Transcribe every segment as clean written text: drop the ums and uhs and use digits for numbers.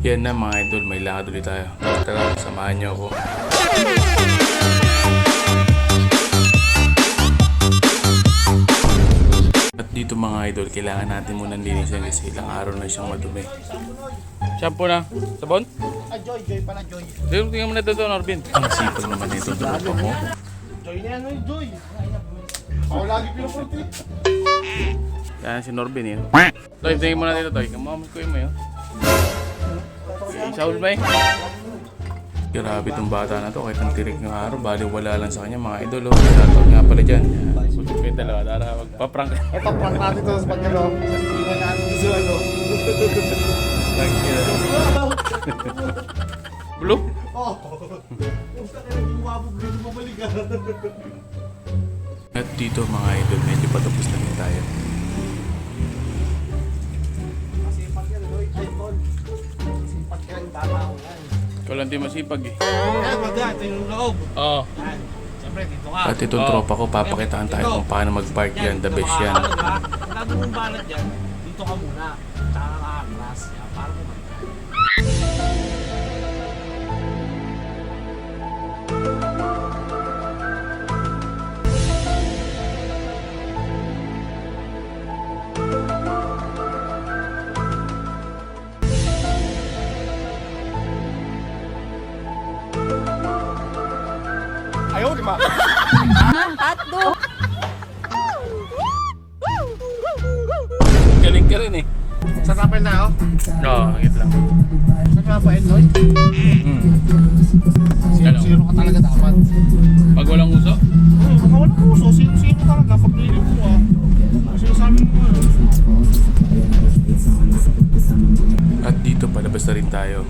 Yan na mga idol, may lakad ulit tayo. Tara, samahan niyo ako. At dito mga idol, kailangan natin munang linisin kasi ilang araw na siyang madumi. Shampoo na? Sabon? Joy pala, Joy. Tingnan mo na ito, Norbin. Ang sipag naman ito, tropa mo. Joy na yan, Joy. Ako lagi pinupunti. Yan si Norbin yun. Toy, tingin mo na dito, Toy. Kamamukuin mo yun. Saul ba eh? Grabe itong bata na to, kahit ang tirik ng araw, bali wala lang sa kanya mga idol. Shoutout nga pala dyan. Buti kayo dalawa, tara magpa-prank. Ito, prank natin ito sa pagkano. Iwan natin sa ano. Thank you. Blue? Oo. Kung sa kayo, umabog dito babalik ka. At dito mga idol, medyo patapos na rin tayo. Masipag yan, Joy. Ay, Tol. Masipag yan, bata ako yan. Ikaw lang di masipag eh. Yan, wag yan. Ito yung loob. Oo. Yan. Siyempre, dito ka. At itong tropa ko, papakitaan tayo kung paano mag-park yan. The best yan. Bago mong balat dyan, dito ka muna. Tsaka nakakaklas. Yan, para mo ayaw, di ba? Hotdog! Galing ka rin eh. Sa kapel na ako? Oo, nakita lang. Sa kapel, Joy? Zero ka talaga dapat. Pag walang uso? Baka walang puso, sino talaga pag nilip mo ah. Kasi sabi mo At dito palabas na rin tayo.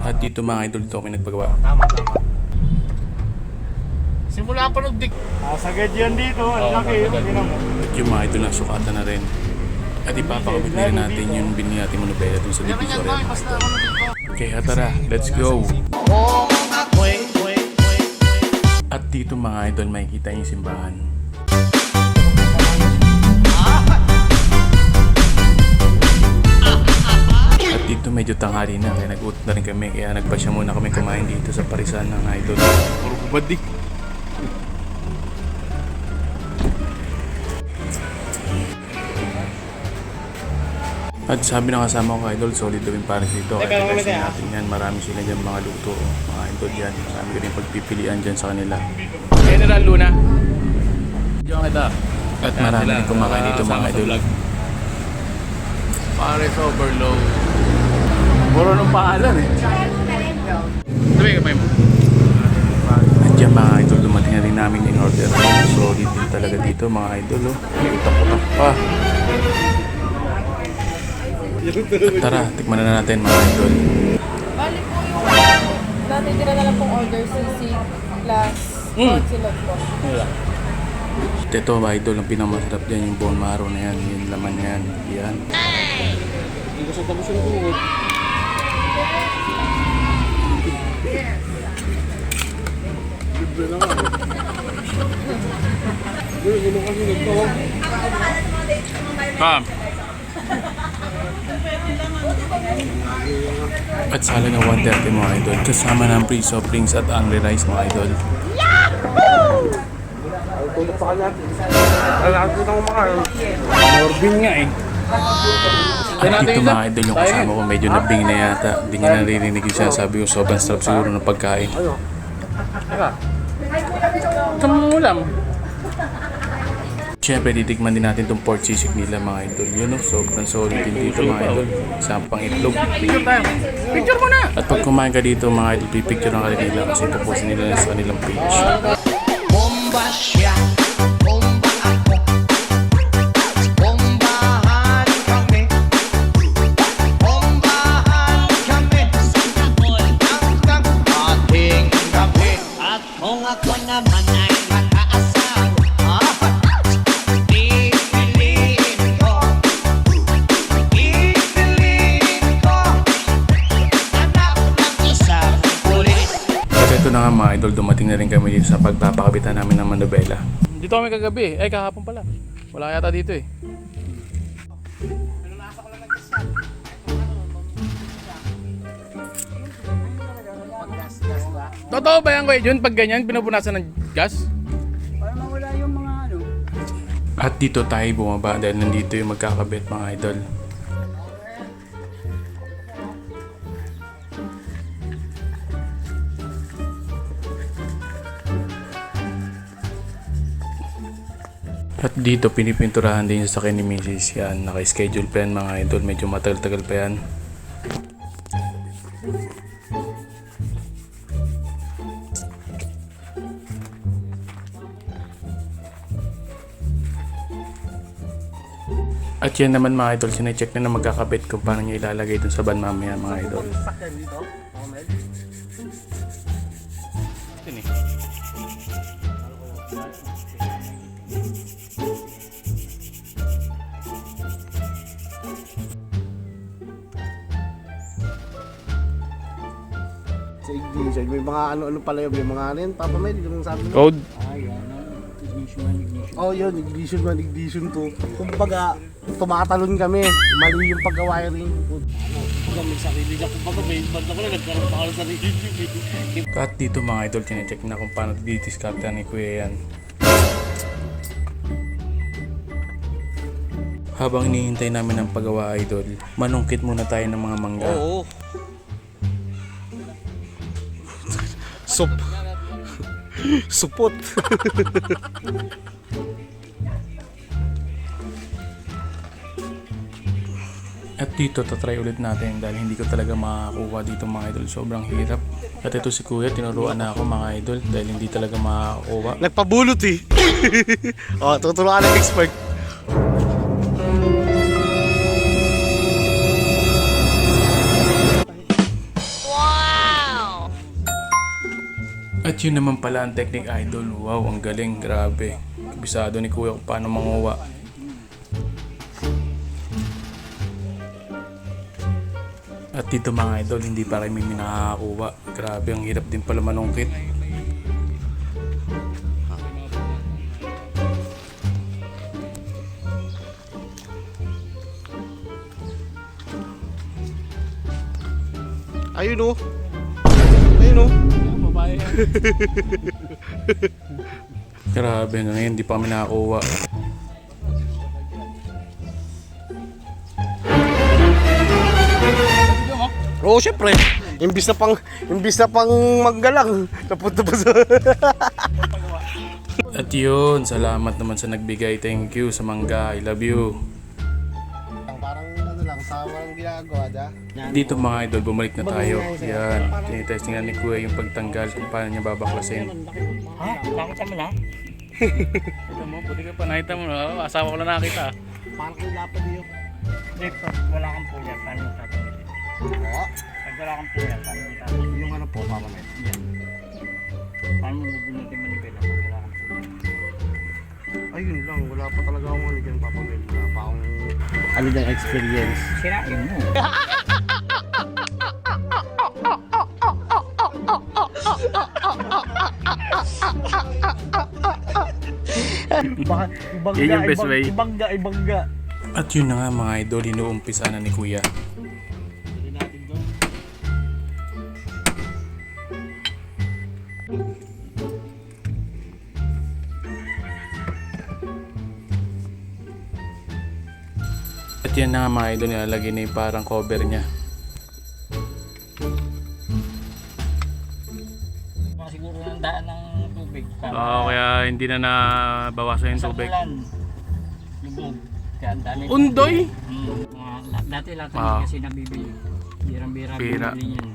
At dito mga idol, dito kami nagpagawa. Tama. Simula pa nagdik. Sagad yan dito, ang laki. At yung mga idol nasukatan na rin. At ipapakabit na rin natin yung binili natin monobela dun sa divisoria mga idol. Okay, tara, let's go! At dito mga idol, makikita yung simbahan. At dito medyo tanghali na, kaya nag-ut na rin kami. Kaya nagpasya muna kami kumain dito sa parisan ng idol. Puro kubad di. At sabi ng kasama ko idol, solid daw yung pares dito. Kaya tigasin natin yan. Marami sila dyan mga luto. Mga idol yan. Sabi ko rin pagpipilian dyan sa kanila. General Luna. Diyan kita. At marami rin kumakain dito mga idol. Pares overload. Puro nung pangalan eh. Sabi ka mo. Andiyan mga idol, dumating na rin namin in order. Solid din talaga dito mga idol. May utak-utak pa. At tara, tikman na natin mga idol. Bali po yung natitira na lang pong order sisig plus silog po. Ito mga idol, ang pinakamasarap dyan yung bone marrow na yan. Yung laman yan. Yan. Ang gusto tapos yung buhod. Libre na nga. Gulo kasi nagtawag. At sa halagang 130 mga idol, kasama ng free soft drinks at angry rice mga idol. Tulog pa kanya. Alam ko nang makain. Morbin nga eh. At dito mga idol yung kasama ko medyo nabing na yata. Hindi niya naririnig yung sinasabi ko, sobrang sarap siguro ng pagkain. Saan mo ulam? Siyempre, titikman din natin itong pork sisig nila mga idol. Yun o, sobrang solid din dito mga idol. Isang pang itlog. Picture tayo. Picture mo na! At pag kumain ka dito mga idol, pipicture ang kanila nila kasi ipopost nila sa kanilang page. Bomba siya, bomba ako. Bombahan kami. Bombahan kami. Hanggang ating gabi. At kung ako naman ay mag-aasawa, pipiliin ko. Pipiliin ko. Anak ng isang pulis. At ito na nga mga idol, dumating na rin kami dito sa pagpapakabitan namin ng manubela. Dito kami kagabi, ay kahapon pala. Wala yata dito eh. Totoo ba yan, Kuya Jun? Pag ganyan, pinupunasan ng gas? Para mawala yung mga ano. At dito tayo bumaba dahil nandito yung magkakabit mga idol. At dito pinipinturahan din sa akin ni Mrs. Yan, naka-schedule pa yan mga idol, medyo matagal-tagal pa yan. At yan naman mga idol, sinecheck na magkakabit kung paano niya ilalagay dun sa van mamaya mga idol. Sakyan dito. Mel. Yun eh. Sa ignition, may mga ano-ano pala yun, may mga ano yun, Papa Mel, yung sabi mo. Code? Ay, ano. Ignition. Oh, yun, ignition 1, ignition 2. Kumbaga, tumatalon kami, mali yung pagka-wiring. Kumbaga may sarili na. Kumbaga may band ako na nagkaroon pa ako ng sarili. At dito mga idol, sinecheck na kung paano didiscarte ni Kuya yan. Habang hinihintay namin ang paggawa idol, manungkit muna tayo ng mga mangga. Oo. Supot. At dito, tatry ulit natin dahil hindi ko talaga makakuha dito mga idol. Sobrang hirap. At ito si Kuya, tinuruan na ako mga idol dahil hindi talaga makakuha. Nagpabulot eh. Oh, tuturuan ng expert. At yun naman pala ang technique idol. Wow, ang galing, grabe. Kabisado ni Kuya kung paano manguha. At dito mga idol, hindi pa rin may nakakakuha. Grabe, ang hirap din pala manungkit. Ayun oh. Ayun oh. Grabe, hanggang ngayon hindi pa kami nakakuha. Oo, syempre. Imbis na pang manggalang. Napunta pa sa... At yun, salamat naman sa nagbigay. Thank you sa mangga. I love you. Parang ano lang, sa walang ginagawa da. Dito mga idol, bumalik na tayo. Yan, tinitesting na ni Kuya yung pagtanggal kung paano niya babaklasin. Ha? Nakita mo na? Ito mo, buti ka pa, nakita mo na. Asawa ko na nakita. Parang yung lapad yun. Dito, wala kang puya. Paano yung tatanggalin? Oo. Pag wala kang puya, paano yung tatanggalin? Yung ano po, Papa Mel. Paano mo bubunutin manibela pag wala kang puya? Ayun lang, wala pa talaga akong ano dyan, Papa Mel. Wala pa akong ano dyan, experience. Sirain mo. Yun yung best way. Ibangga. At yun na nga mga idol, inuumpisa na ni Kuya. At yan na nga mga idol, nilalagay na yung parang cover niya. Siguro ng daan ng tubig. Oo, kaya hindi na nabawasan yung tubig. Lubog. Kaya ang dami. Undoy! Dati lahat Ah. kasi nabibili. Birang-bira Bira. bumili niyan.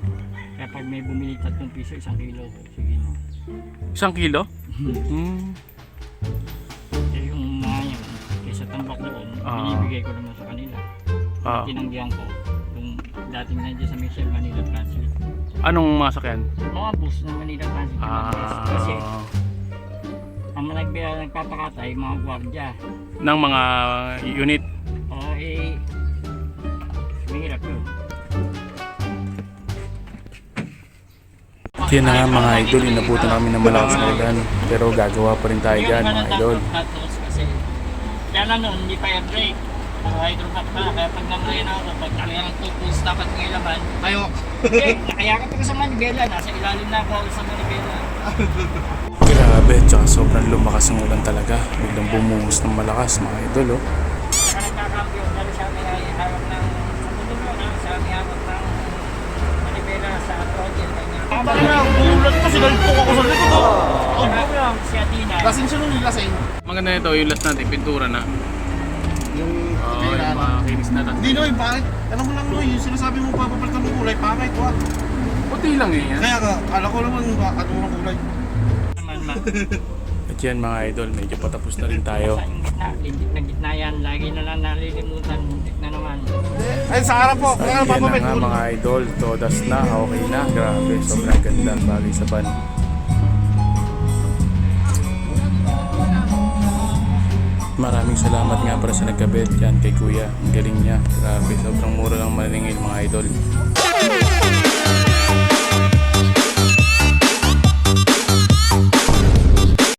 Kaya pag may bumili 3 piso, 1 kilo. Sige na. 1 kilo? Hmm. Kaya yung mga yan, kaysa tambak doon, Ah. binibigay ko naman sa kanila. Ah. Tinanggihan ko. Yung dating nandiyan sa Michelle Manila Transit. Anong masakyan? Mga bus ng Manila Transit. Kasi ang nagpapakatay, mga gwardiya. Ng mga unit. At Yan na nga mga idol, inabutan kami ng malakas na ulan. Pero gagawa pa rin tayo dyan mga idol. Kasi, kaya lang noon, hindi pa air brake. Hydrovac pa, kaya pag namlayan ako, pag talagang tutulus dapat ng ilaban. Tayo. Hindi, nakayakap ako sa manibela, nasa ilalim na ako sa manibela. Grabe, tsaka sobrang lumakas ang ulan talaga. Biglang bumuhos ng malakas mga idol oh. Saka nagkakambyo, dahil siya may hawak ng, siya may hawak ng manibela sa throttle. Tama na, bulat kasi nalipok ako sa likod. Si Atina. Lasing siya nung lasing. Maganda ito, yung last natin, pintura na. Yung Oo, yung mga kinis na Hindi Noy, bakit? Alam mo lang Noy, yung sinasabi mo papapalitan ng kulay, pangit wa. Puti lang eh yan. Kaya ka, alam ko naman ano ng kulay. At yan mga idol, medyo patapos na rin tayo. Sa gitna, lindik na gitna yan. Lagi na lang nalilimutan. Lindik na naman. Ay, sa harap po, kaya At yan na papapalitan nga ko. mga idol, todas na, okay na. Grabe, sobrang ganda, bagay sa van. Maraming salamat nga para sa nagkabit yan kay kuya. Ang galing niya. Grabe, sobrang mura lang maningil mga idol.